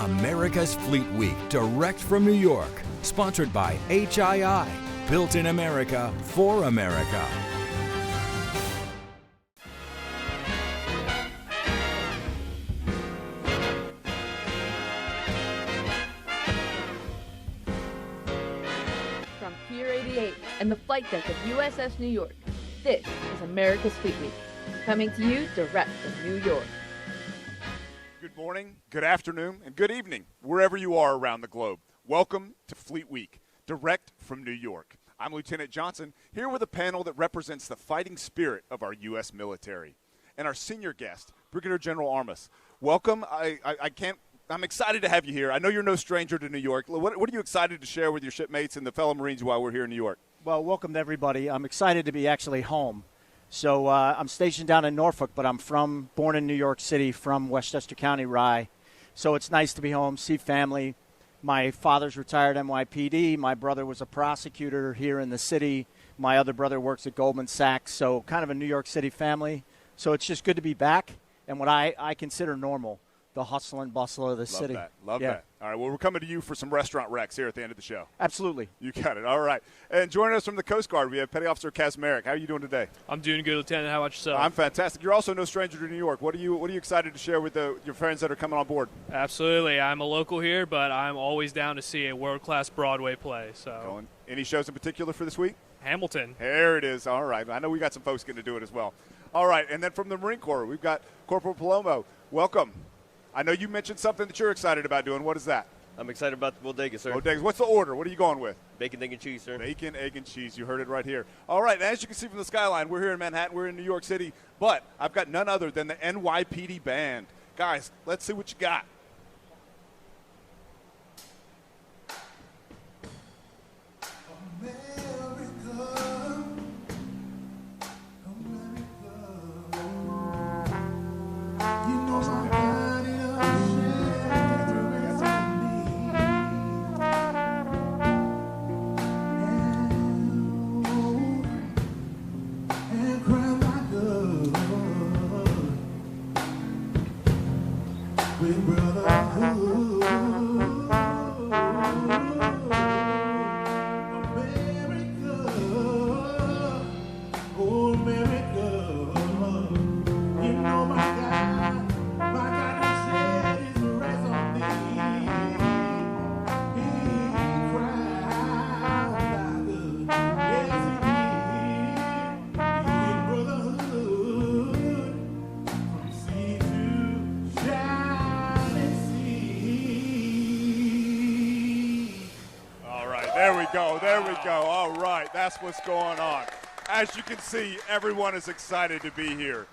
America's Fleet Week, direct from New York. Sponsored by HII. Built in America, for America. From Pier 88 and the flight deck of USS New York, this is America's Fleet Week, coming to you direct from New York. Good morning, good afternoon, and good evening, wherever you are around the globe. Welcome to Fleet Week, direct from New York. I'm Lieutenant Johnson, here with a panel that represents the fighting spirit of our U.S. military. And our senior guest, Brigadier General Armas. Welcome. I'm excited to have you here. I know you're no stranger to New York. What are you excited to share with your shipmates and the fellow Marines while we're here in New York? Well, welcome to everybody. I'm excited to be actually home. So I'm stationed down in Norfolk, but I'm born in New York City, from Westchester County, Rye. So it's nice to be home, see family. My father's retired NYPD. My brother was a prosecutor here in the city. My other brother works at Goldman Sachs. So kind of a New York City family. So it's just good to be back and what I consider normal, the hustle and bustle of the city. Love that. All right, well, we're coming to you for some restaurant recs here at the end of the show. Absolutely. You got it. All right. And joining us from the Coast Guard, we have Petty Officer Kazmarek. How are you doing today? I'm doing good, Lieutenant. How about yourself? I'm fantastic. You're also no stranger to New York. What are you excited to share with your friends that are coming on board? Absolutely. I'm a local here, but I'm always down to see a world-class Broadway play. Any shows in particular for this week? Hamilton. There it is. All right. I know we got some folks getting to do it as well. All right. And then from the Marine Corps, we've got Corporal Palomo. Welcome. I know you mentioned something that you're excited about doing. What is that? I'm excited about the bodega, sir. Bodegas. What's the order? What are you going with? Bacon, egg, and cheese, sir. Bacon, egg, and cheese. You heard it right here. All right. As you can see from the skyline, we're here in Manhattan. We're in New York City. But I've got none other than the NYPD band. Guys, let's see what you got. There we go. All right, that's what's going on. As you can see, everyone is excited to be here.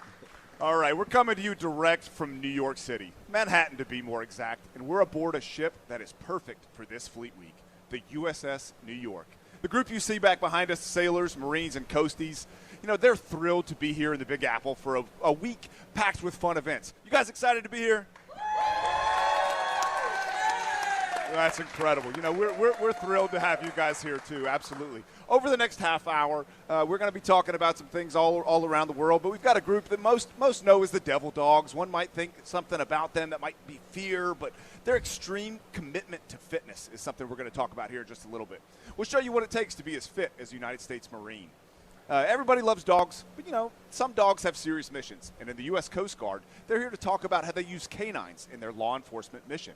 All right, we're coming to you direct from New York City, Manhattan to be more exact, and we're aboard a ship that is perfect for this Fleet Week, the USS New York. The group you see back behind us, sailors, Marines, and Coasties, they're thrilled to be here in the Big Apple for a week packed with fun events. You guys excited to be here? That's incredible. We're thrilled to have you guys here, too, absolutely. Over the next half hour, we're going to be talking about some things all around the world, but we've got a group that most know as the Devil Dogs. One might think something about them that might be fear, but their extreme commitment to fitness is something we're going to talk about here in just a little bit. We'll show you what it takes to be as fit as a United States Marine. Everybody loves dogs, but, some dogs have serious missions, and in the U.S. Coast Guard, they're here to talk about how they use canines in their law enforcement mission.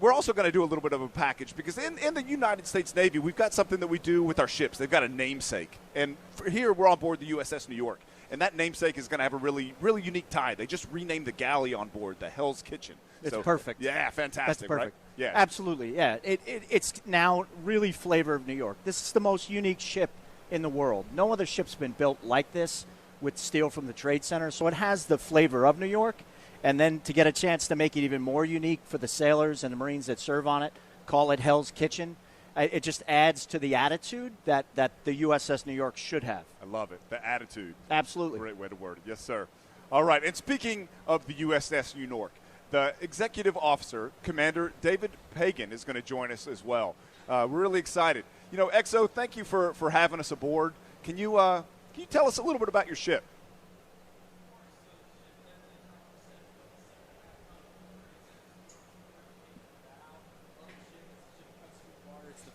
We're also going to do a little bit of a package because in the United States Navy, we've got something that we do with our ships. They've got a namesake. And here we're on board the USS New York. And that namesake is going to have a really, really unique tie. They just renamed the galley on board the Hell's Kitchen. It's perfect. Yeah, fantastic. That's perfect. Right? Yeah. Absolutely, yeah. It's now really flavor of New York. This is the most unique ship in the world. No other ship's been built like this with steel from the Trade Center. So it has the flavor of New York. And then to get a chance to make it even more unique for the sailors and the Marines that serve on it, call it Hell's Kitchen. It just adds to the attitude that the USS New York should have. I love it. The attitude. Absolutely. Great way to word it. Yes, sir. All right. And speaking of the USS New York, the executive officer, Commander David Pagan, is going to join us as well. We're really excited. XO, thank you for having us aboard. Can you tell us a little bit about your ship?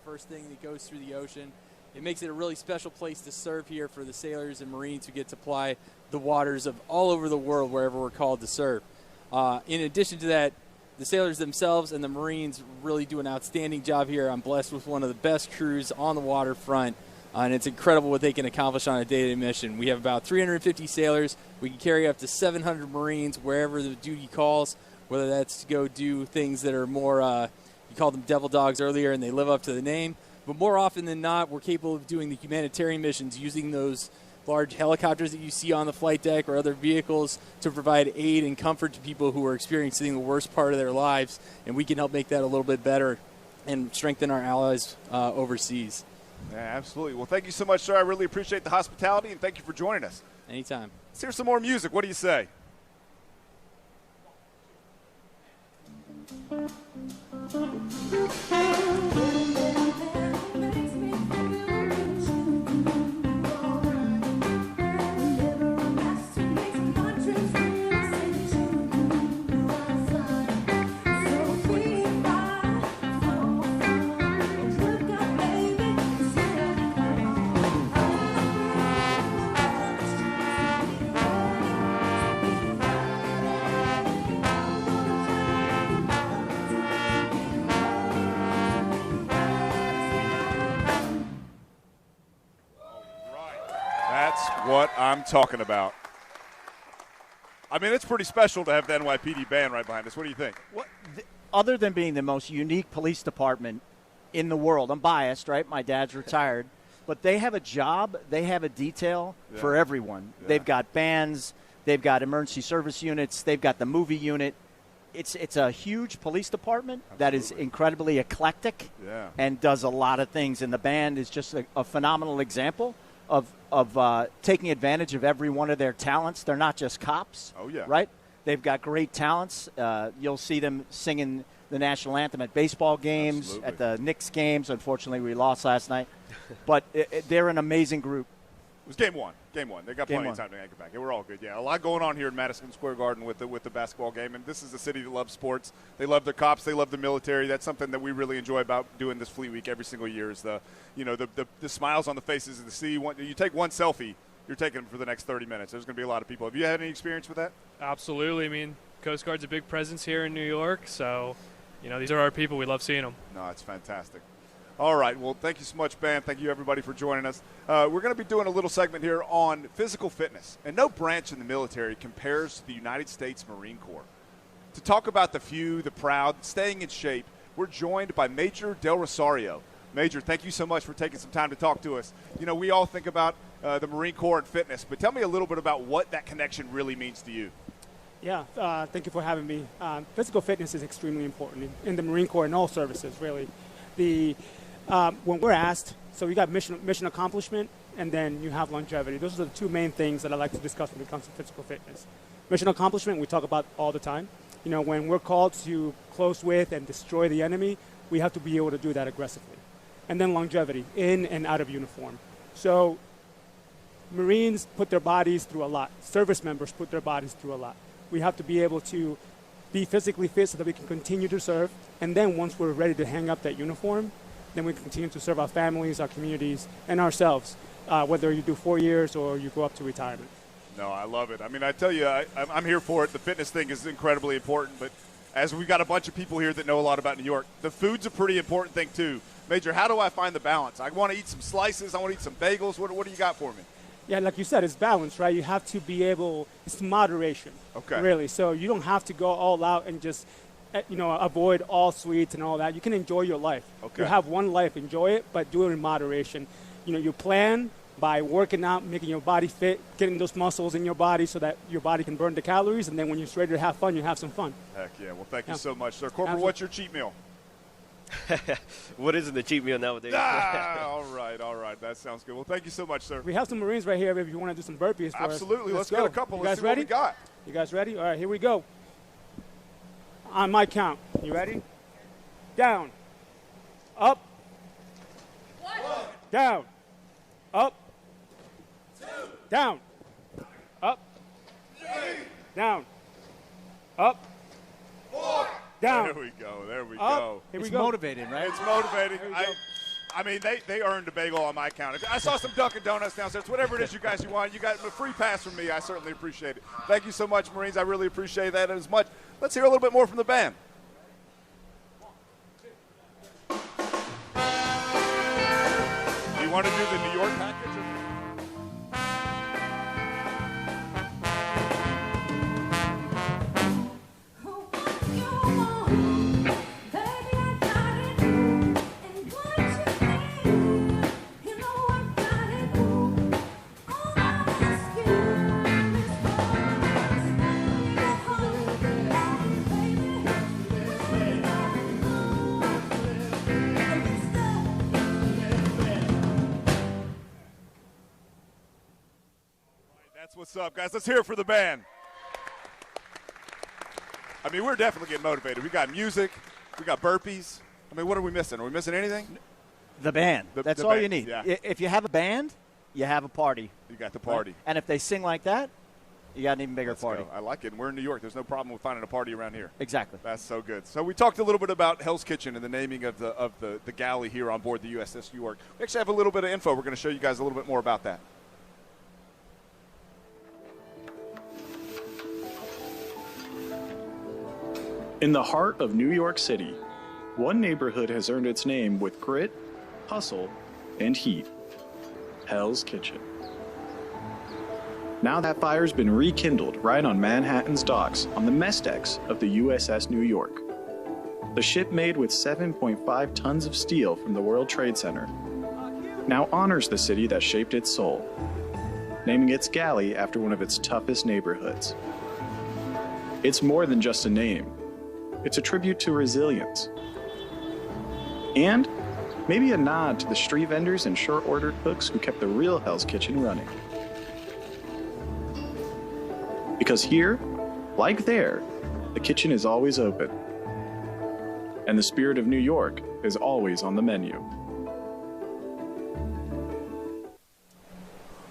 first thing that goes through the ocean. It makes it a really special place to serve here for the sailors and Marines who get to ply the waters of all over the world wherever we're called to serve. In addition to that, the sailors themselves and the Marines really do an outstanding job here. I'm blessed with one of the best crews on the waterfront, and it's incredible what they can accomplish on a day-to-day mission. We have about 350 sailors. We can carry up to 700 Marines wherever the duty calls, whether that's to go do things that are more, you called them devil dogs earlier, and they live up to the name. But more often than not, we're capable of doing the humanitarian missions using those large helicopters that you see on the flight deck or other vehicles to provide aid and comfort to people who are experiencing the worst part of their lives, and we can help make that a little bit better and strengthen our allies overseas. Yeah, absolutely. Well, thank you so much, sir. I really appreciate the hospitality, and thank you for joining us. Anytime. Let's hear some more music. What do you say? That's what I'm talking about. I mean, it's pretty special to have the NYPD band right behind us. What do you think? Other than being the most unique police department in the world, I'm biased, right? My dad's retired. But they have a job, they have a detail for everyone. Yeah. They've got bands, they've got emergency service units, they've got the movie unit. It's a huge police department that is incredibly eclectic and does a lot of things. And the band is just a phenomenal example of taking advantage of every one of their talents. They're not just cops, right? They've got great talents. You'll see them singing the national anthem at baseball games, at the Knicks games. Unfortunately, we lost last night. But they're an amazing group. It was game one. They got plenty of time to get back. We're all good. Yeah, a lot going on here in Madison Square Garden with the basketball game. And this is a city that loves sports. They love their cops. They love the military. That's something that we really enjoy about doing this Fleet Week every single year is the smiles on the faces of the city. You take one selfie, you're taking them for the next 30 minutes. There's going to be a lot of people. Have you had any experience with that? Absolutely. I mean, Coast Guard's a big presence here in New York. So, these are our people. We love seeing them. No, it's fantastic. All right. Well, thank you so much, Ben. Thank you, everybody, for joining us. We're going to be doing a little segment here on physical fitness. And no branch in the military compares to the United States Marine Corps. To talk about the few, the proud, staying in shape, we're joined by Major Del Rosario. Major, thank you so much for taking some time to talk to us. We all think about the Marine Corps and fitness, but tell me a little bit about what that connection really means to you. Yeah, thank you for having me. Physical fitness is extremely important in the Marine Corps and all services, really. When we're asked, so you got mission accomplishment, and then you have longevity. Those are the two main things that I like to discuss when it comes to physical fitness. Mission accomplishment, we talk about all the time. When we're called to close with and destroy the enemy, we have to be able to do that aggressively. And then longevity, in and out of uniform. So Marines put their bodies through a lot. Service members put their bodies through a lot. We have to be able to be physically fit so that we can continue to serve. And then once we're ready to hang up that uniform, then we continue to serve our families, our communities, and ourselves, whether you do 4 years or you go up to retirement. No, I love it. I mean, I tell you, I'm here for it. The fitness thing is incredibly important, but as we've got a bunch of people here that know a lot about New York, the food's a pretty important thing too. Major, how do I find the balance? I want to eat some slices. I want to eat some bagels. What do you got for me? Yeah, like you said, it's balance, right? You have to be able – it's moderation, really. So you don't have to go all out and just – avoid all sweets and all that. You can enjoy your life. You have one life, enjoy it, but do it in moderation. You plan by working out, making your body fit, getting those muscles in your body so that your body can burn the calories, and then when you're ready to have fun, you have some fun. Heck yeah. Well, thank you so much, sir. Corporal, what's your cheat meal? What isn't the cheat meal nowadays? All right. That sounds good. Well, thank you so much, sir. We have some Marines right here if you want to do some burpees for us. Absolutely. Let's get a couple. Let's see what we got. You guys ready? All right, here we go. On my count. You ready? Down. Up. 1. Down. Up. 2. Down. Up. 3. Down. Up. 4. Down. There we go. Here we go. It's motivating, right? It's motivating. I mean, they earned a bagel on my account. I saw some Dunkin' Donuts downstairs. Whatever it is you guys want, you got a free pass from me. I certainly appreciate it. Thank you so much, Marines. I really appreciate that as much. Let's hear a little bit more from the band. You want to do the New York package? That's what's up, guys. Let's hear it for the band. I mean, we're definitely getting motivated. We got music. We got burpees. I mean, what are we missing? Are we missing anything? The band. That's all band, you need. yeah. If you have a band, you have a party. You got the party. Right? And if they sing like that, you got an even bigger party. Go. I like it. And we're in New York. There's no problem with finding a party around here. Exactly. That's so good. So we talked a little bit about Hell's Kitchen and the naming of the galley here on board the USS New York. We actually have a little bit of info. We're going to show you guys a little bit more about that. In the heart of New York City, one neighborhood has earned its name with grit, hustle, and heat: Hell's Kitchen. Now that fire's been rekindled right on Manhattan's docks on the mess decks of the USS New York. The ship, made with 7.5 tons of steel from the World Trade Center, now honors the city that shaped its soul, naming its galley after one of its toughest neighborhoods. It's more than just a name. It's a tribute to resilience. And maybe a nod to the street vendors and short-ordered cooks who kept the real Hell's Kitchen running. Because here, like there, the kitchen is always open. And the spirit of New York is always on the menu.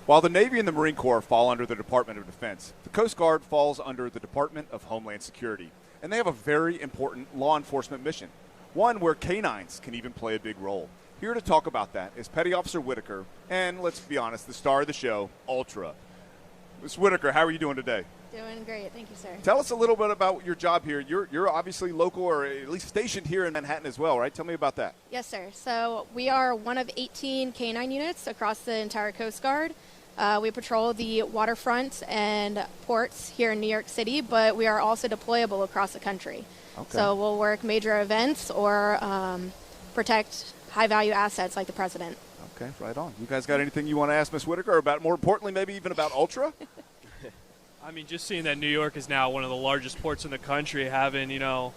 While the Navy and the Marine Corps fall under the Department of Defense, the Coast Guard falls under the Department of Homeland Security. And they have a very important law enforcement mission, one where canines can even play a big role. Here to talk about that is Petty Officer Whitaker, and let's be honest, the star of the show, Ultra. Ms. Whitaker, how are you doing today? Doing great. Thank you, sir. Tell us a little bit about your job here. You're obviously local, or at least stationed here in Manhattan as well, right? Tell me about that. Yes, sir. So we are one of 18 canine units across the entire Coast Guard. We patrol the waterfront and ports here in New York City, but we are also deployable across the country. Okay. So we'll work major events or protect high-value assets like the president. Okay, right on. You guys got anything you want to ask Ms. Whitaker, or about, more importantly, maybe even about Ultra? I mean, just seeing that New York is now one of the largest ports in the country, having, our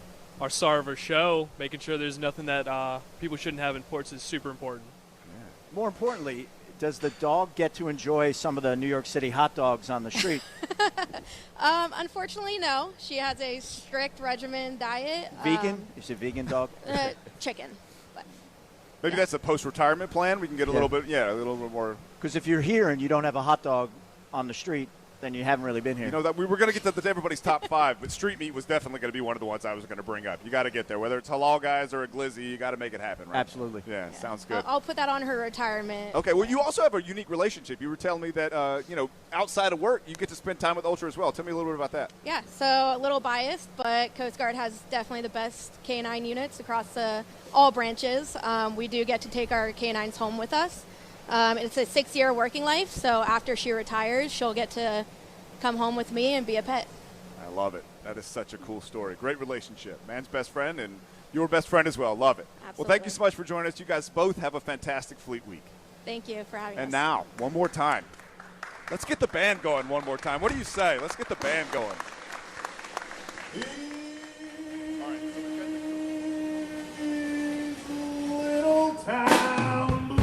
star of our show, making sure there's nothing that people shouldn't have in ports is super important. Yeah. More importantly, does the dog get to enjoy some of the New York City hot dogs on the street? Unfortunately, no. She has a strict regimen diet. Vegan? Is it vegan dog? Chicken. But, maybe that's a post-retirement plan. We can get a little bit more. Because if you're here and you don't have a hot dog on the street, then you haven't really been here. That we were going to get to everybody's top 5, but street meat was definitely going to be one of the ones I was going to bring up. You got to get there, whether it's halal guys or a glizzy. You got to make it happen, right? Absolutely. Yeah, sounds good. I'll put that on her retirement. Okay. Well, you also have a unique relationship. You were telling me that outside of work, you get to spend time with Ultra as well. Tell me a little bit about that. Yeah. So a little biased, but Coast Guard has definitely the best canine units across all branches. We do get to take our canines home with us. It's a 6-year working life, so after she retires, she'll get to come home with me and be a pet. I love it. That is such a cool story. Great relationship. Man's best friend and your best friend as well. Love it. Absolutely. Well, thank you so much for joining us. You guys both have a fantastic Fleet Week. Thank you for having us. And now, one more time. Let's get the band going one more time. What do you say? Let's get the band going. All right. Little town blue.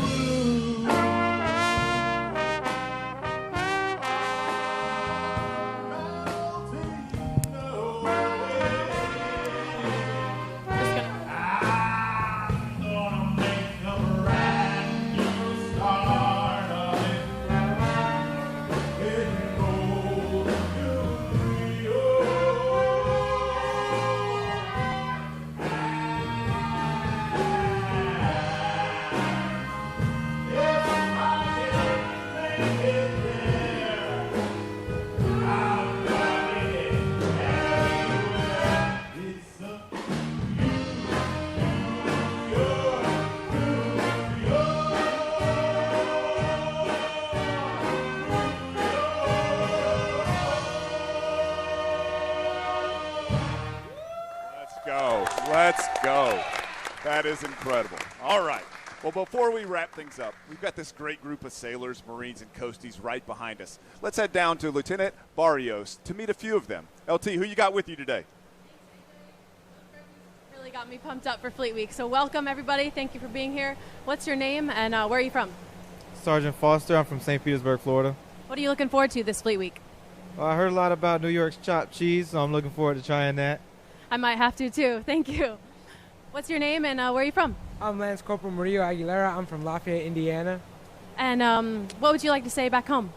go. Let's go. That is incredible. All right. Well, before we wrap things up, we've got this great group of sailors, Marines, and Coasties right behind us. Let's head down to Lieutenant Barrios to meet a few of them. LT, who you got with you today? Really got me pumped up for Fleet Week. So welcome, everybody. Thank you for being here. What's your name and where are you from? Sergeant Foster. I'm from St. Petersburg, Florida. What are you looking forward to this Fleet Week? Well, I heard a lot about New York's chopped cheese, so I'm looking forward to trying that. I might have to, too. Thank you. What's your name and where are you from? I'm Lance Corporal Murillo Aguilera. I'm from Lafayette, Indiana. And what would you like to say back home?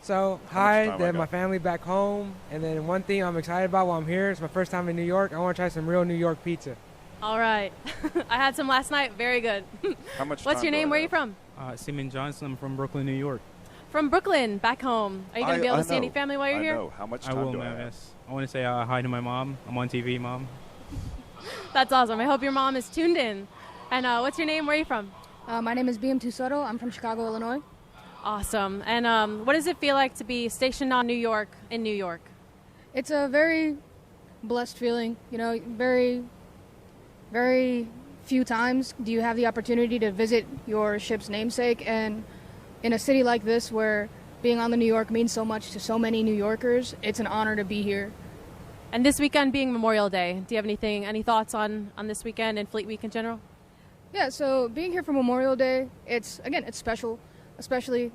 So, hi, they're my family back home. And then one thing I'm excited about while I'm here, it's my first time in New York. I want to try some real New York pizza. All right. I had some last night. Very good. How much What's your name? Where are you from? Seaman Johnson. I'm from Brooklyn, New York. From Brooklyn, back home. Are you going to be able to see any family while you're here? I know. How much time I will, do I ma'am, have? yes. I want to say hi to my mom. I'm on TV, Mom. That's awesome. I hope your mom is tuned in. And what's your name? Where are you from? My name is BM Soto. I'm from Chicago, Illinois. Awesome. And what does it feel like to be stationed on New York in New York? It's a very blessed feeling. You know, very, very few times do you have the opportunity to visit your ship's namesake. And in a city like this where being on the New York means so much to so many New Yorkers, it's an honor to be here. And this weekend being Memorial Day, do you have any thoughts on this weekend and Fleet Week in general? Yeah, so being here for Memorial Day, it's special, especially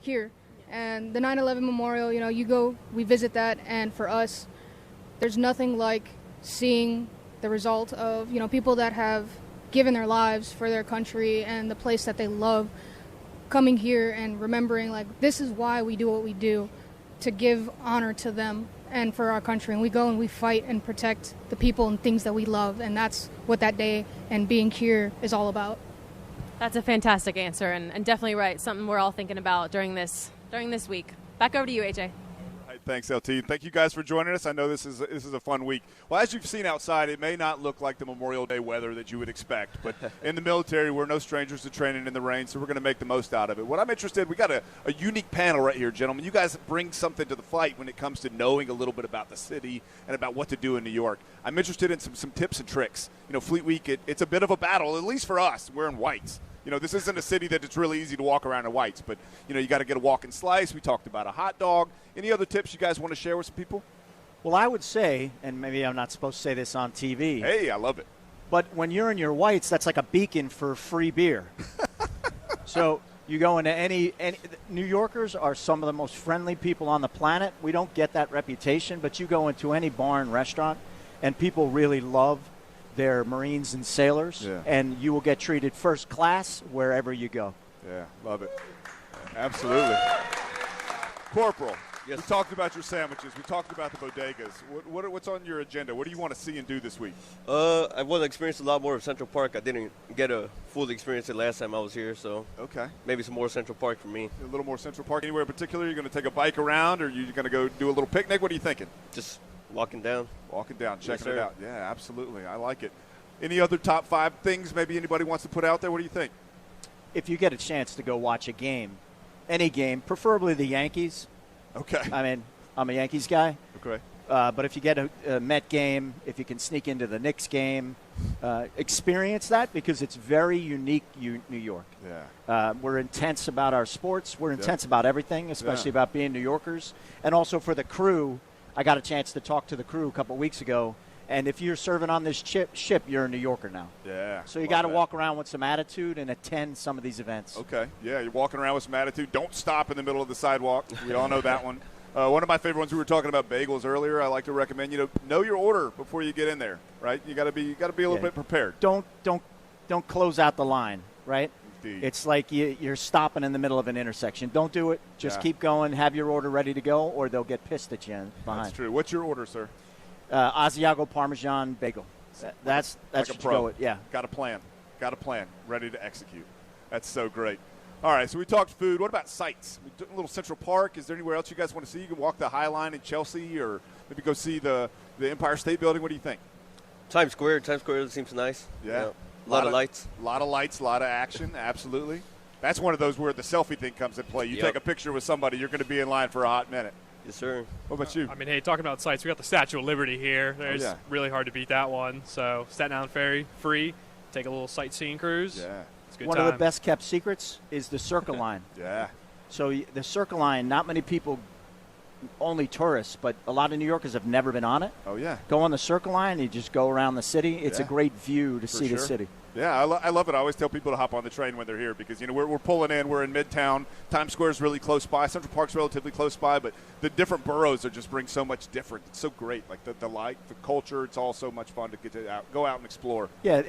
here. And the 9/11 Memorial, you know, we visit that, and for us, there's nothing like seeing the result of, you know, people that have given their lives for their country and the place that they love, coming here and remembering, like, this is why we do what we do, to give honor to them and for our country. And we go and we fight and protect the people and things that we love, and that's what that day and being here is all about. That's a fantastic answer, and definitely right. Something we're all thinking about during this week. Back over to you, AJ. All right, thanks, LT. Thank you guys for joining us. I know this is a fun week. Well, as you've seen outside, it may not look like the Memorial Day weather that you would expect, but in the military, we're no strangers to training in the rain, so we're going to make the most out of it. What I'm interested, we got a unique panel right here, gentlemen. You guys bring something to the fight when it comes to knowing a little bit about the city and about what to do in New York. I'm interested in some tips and tricks. You know, Fleet Week, it's a bit of a battle, at least for us. We're in whites. You know, this isn't a city that it's really easy to walk around in whites, but, you know, you got to get a walk and slice. We talked about a hot dog. Any other tips you guys want to share with some people? Well, I would say, and maybe I'm not supposed to say this on TV. Hey, I love it. But when you're in your whites, that's like a beacon for free beer. So you go into any New Yorkers are some of the most friendly people on the planet. We don't get that reputation, but you go into any bar and restaurant, and people really love their Marines and sailors, and you will get treated first class wherever you go. Yeah, love it. Absolutely. Corporal, yes. We talked about your sandwiches. We talked about the bodegas. What's on your agenda? What do you want to see and do this week? I want to experience a lot more of Central Park. I didn't get a full experience the last time I was here, so maybe some more Central Park for me. A little more Central Park. Anywhere in particular? You're going to take a bike around, or you're going to go do a little picnic? What are you thinking? Just walking down. Walking down, checking Yes, it out. Yeah, absolutely. I like it. Any other top 5 things maybe anybody wants to put out there? What do you think? If you get a chance to go watch a game, any game, preferably the Yankees. Okay. I mean, I'm a Yankees guy. Okay. But if you get a Met game, if you can sneak into the Knicks game, experience that because it's very unique New York. Yeah. We're intense about our sports. We're intense about everything, especially about being New Yorkers. And also for the crew, I got a chance to talk to the crew a couple weeks ago. And if you're serving on this ship, you're a New Yorker now. Yeah. So you got to walk around with some attitude and attend some of these events. Okay. Yeah, you're walking around with some attitude. Don't stop in the middle of the sidewalk. We all know that one. One of my favorite ones, we were talking about bagels earlier. I like to recommend, know your order before you get in there, right? You got to be a little bit prepared. Don't close out the line, right? Indeed. It's like you're stopping in the middle of an intersection. Don't do it. Just keep going. Have your order ready to go, or they'll get pissed at you behind. That's true. What's your order, sir? Asiago Parmesan bagel. That's like what a pro. you go with. Yeah. Got a plan. Ready to execute. That's so great. All right, so we talked food. What about sights? We took a little Central Park. Is there anywhere else you guys want to see? You can walk the High Line in Chelsea, or maybe go see the Empire State Building. What do you think? Times Square seems nice. Yeah. A lot of lights. A lot of lights, a lot of action. Absolutely. That's one of those where the selfie thing comes in play. You take a picture with somebody, you're going to be in line for a hot minute. Yes, sir. What about you? I mean, hey, talking about sites, we got the Statue of Liberty here. There's really hard to beat that one. So Staten Island Ferry, free. Take a little sightseeing cruise. Yeah. It's a good One time. of the best kept secrets is the Circle Line. Yeah. So the Circle Line, not many people, only tourists, but a lot of New Yorkers have never been on it. Oh, yeah. Go on the Circle Line, you just go around the city. It's a Yeah. great view to For see the sure. city. Yeah, I love it. I always tell people to hop on the train when they're here because, we're pulling in. We're in Midtown. Times Square is really close by. Central Park's relatively close by, but the different boroughs are just bring so much different. It's so great. Like the culture, it's all so much fun to get to go out and explore. Yeah,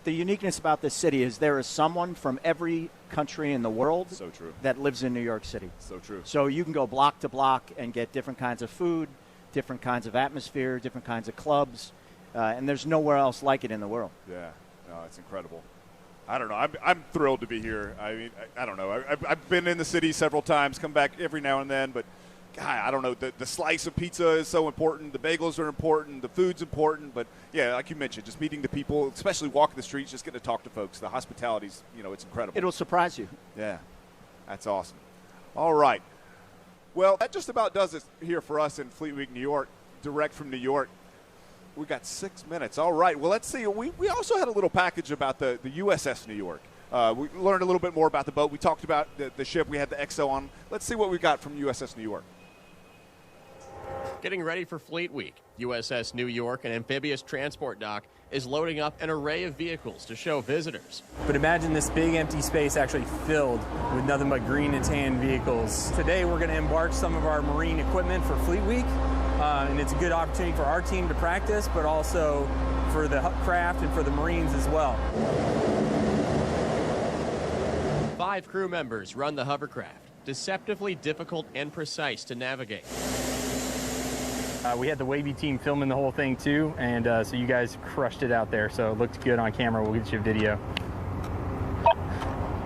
the uniqueness about this city is there is someone from every country in the world So true. that lives in New York City. So true. So you can go block to block and get different kinds of food, different kinds of atmosphere, different kinds of clubs, and there's nowhere else like it in the world. Yeah. No, it's incredible. I don't know. I'm thrilled to be here. I mean, I don't know. I've been in the city several times, come back every now and then, but God, I don't know. The slice of pizza is so important. The bagels are important. The food's important. But, yeah, like you mentioned, just meeting the people, especially walking the streets, just getting to talk to folks. The hospitality's, it's incredible. It'll surprise you. Yeah. That's awesome. All right. Well, that just about does it here for us in Fleet Week, New York, direct from New York. We got 6 minutes. All right. Well, let's see. We also had a little package about the USS New York. We learned a little bit more about the boat. We talked about the ship. We had the XO on. Let's see what we got from USS New York. Getting ready for Fleet Week, USS New York, an amphibious transport dock, is loading up an array of vehicles to show visitors. But imagine this big empty space actually filled with nothing but green and tan vehicles. Today we're going to embark some of our marine equipment for Fleet Week, and it's a good opportunity for our team to practice, but also for the craft and for the Marines as well. 5 crew members run the hovercraft, deceptively difficult and precise to navigate. We had the Wavy team filming the whole thing too, and so you guys crushed it out there, so it looked good on camera. We'll get you a video.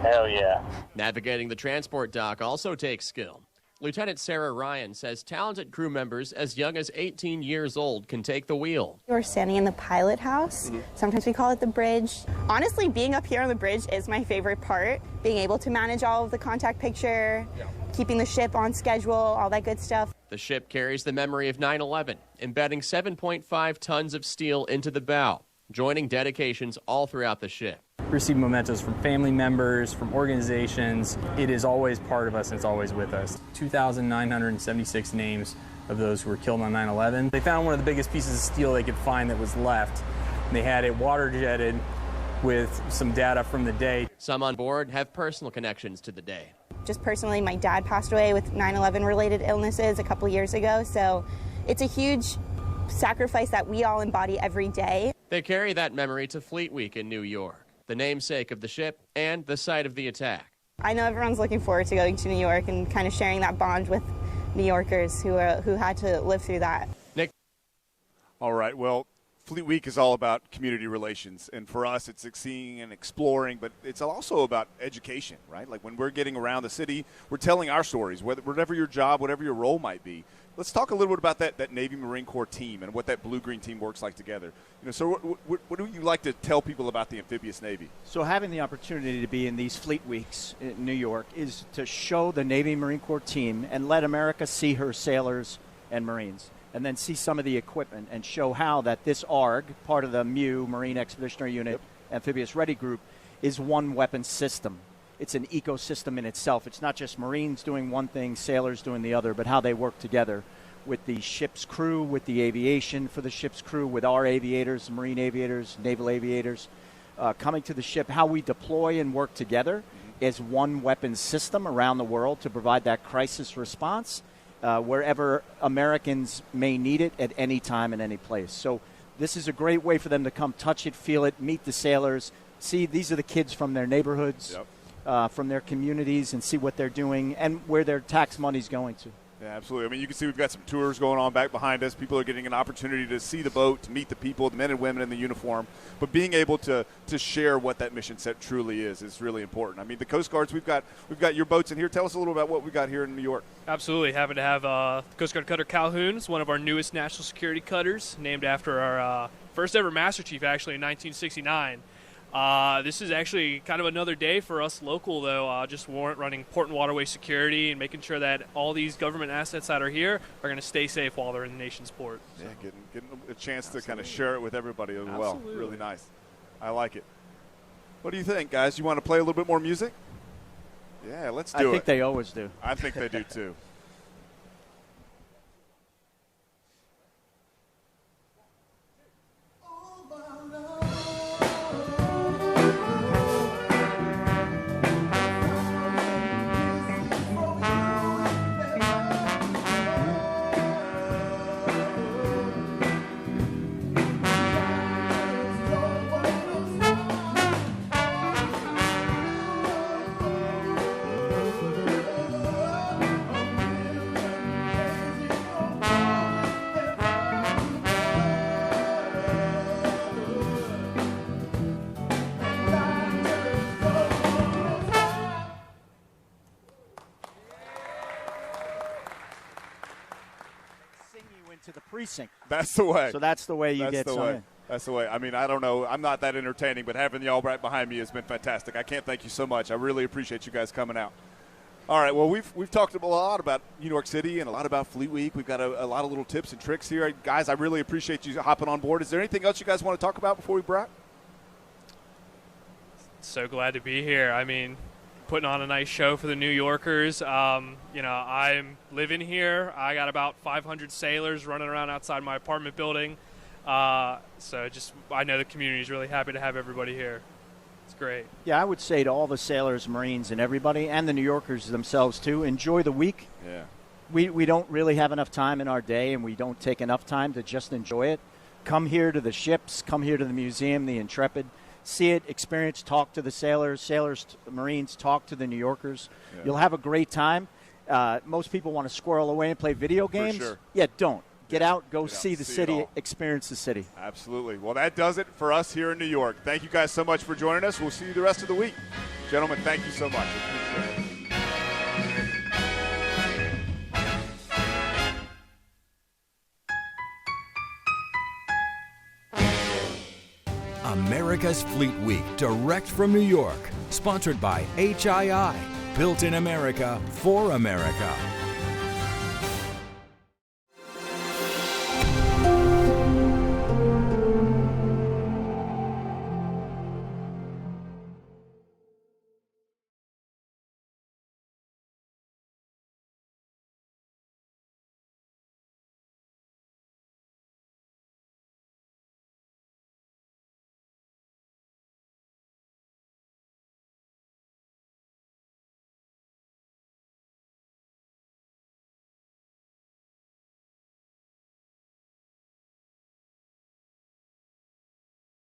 Hell yeah. Navigating the transport dock also takes skill. Lieutenant Sarah Ryan says talented crew members as young as 18 years old can take the wheel. We're standing in the pilot house. Sometimes we call it the bridge. Honestly, being up here on the bridge is my favorite part. Being able to manage all of the contact picture, keeping the ship on schedule, all that good stuff. The ship carries the memory of 9/11, embedding 7.5 tons of steel into the bow, joining dedications all throughout the ship. We receive mementos from family members, from organizations. It is always part of us and it's always with us. 2,976 names of those who were killed on 9/11. They found one of the biggest pieces of steel they could find that was left. And they had it water jetted with some data from the day. Some on board have personal connections to the day. Just personally, my dad passed away with 9/11 related illnesses a couple years ago, so it's a huge sacrifice that we all embody every day. They carry that memory to Fleet Week in New York, the namesake of the ship and the site of the attack. I know everyone's looking forward to going to New York and kind of sharing that bond with New Yorkers who had to live through that. Nick. All right. Well, Fleet Week is all about community relations, and for us it's seeing and exploring, but it's also about education, right? Like when we're getting around the city, we're telling our stories, whatever your job, whatever your role might be. Let's talk a little bit about that Navy Marine Corps team and what that blue-green team works like together. So what do you like to tell people about the Amphibious Navy? So having the opportunity to be in these Fleet Weeks in New York is to show the Navy Marine Corps team and let America see her sailors and Marines, and then see some of the equipment and show how that this ARG, part of the MU, Marine Expeditionary Unit, Amphibious Ready Group, is one weapon system. It's an ecosystem in itself. It's not just Marines doing one thing, sailors doing the other, but how they work together with the ship's crew, with the aviation for the ship's crew, with our aviators, Marine aviators, naval aviators, coming to the ship, how we deploy and work together as one weapon system around the world to provide that crisis response wherever Americans may need it at any time and any place. So this is a great way for them to come touch it, feel it, meet the sailors, see these are the kids from their neighborhoods, from their communities, and see what they're doing and where their tax money's going to. Yeah, absolutely. I mean, you can see we've got some tours going on back behind us. People are getting an opportunity to see the boat, to meet the people, the men and women in the uniform. But being able to share what that mission set truly is really important. I mean, the Coast Guards, we've got your boats in here. Tell us a little about what we got here in New York. Absolutely. Happy to have Coast Guard Cutter Calhoun. It's one of our newest national security cutters, named after our first ever Master Chief, actually, in 1969. This is actually kind of another day for us local, though. Just running port and waterway security and making sure that all these government assets that are here are going to stay safe while they're in the nation's port. So. Yeah, getting a chance to kind of share it with everybody as well. Really nice. I like it. What do you think, guys? You want to play a little bit more music? Yeah, let's do it. I think they always do. I think they do, too. To the precinct. That's the way. So that's the way you get some in. That's the way. I mean, I don't know. I'm not that entertaining, but having y'all right behind me has been fantastic. I can't thank you so much. I really appreciate you guys coming out. All right. Well, we've talked a lot about New York City and a lot about Fleet Week. We've got a lot of little tips and tricks here. Guys, I really appreciate you hopping on board. Is there anything else you guys want to talk about before we wrap? So glad to be here. I mean, putting on a nice show for the New Yorkers. I'm living here. I got about 500 sailors running around outside my apartment building. I know the community is really happy to have everybody here. It's great. Yeah, I would say to all the sailors, Marines, and everybody, and the New Yorkers themselves too, enjoy the week. Yeah. We don't really have enough time in our day, and we don't take enough time to just enjoy it. Come here to the ships. Come here to the museum, the Intrepid. See it, experience, talk to the sailors, Marines, talk to the New Yorkers. Yeah. You'll have a great time. Most people want to squirrel away and play video games. For sure. Yeah, don't. Get out, go see the city, experience the city. Absolutely. Well, that does it for us here in New York. Thank you guys so much for joining us. We'll see you the rest of the week. Gentlemen, thank you so much. Appreciate it. America's Fleet Week, direct from New York. Sponsored by HII. Built in America, for America.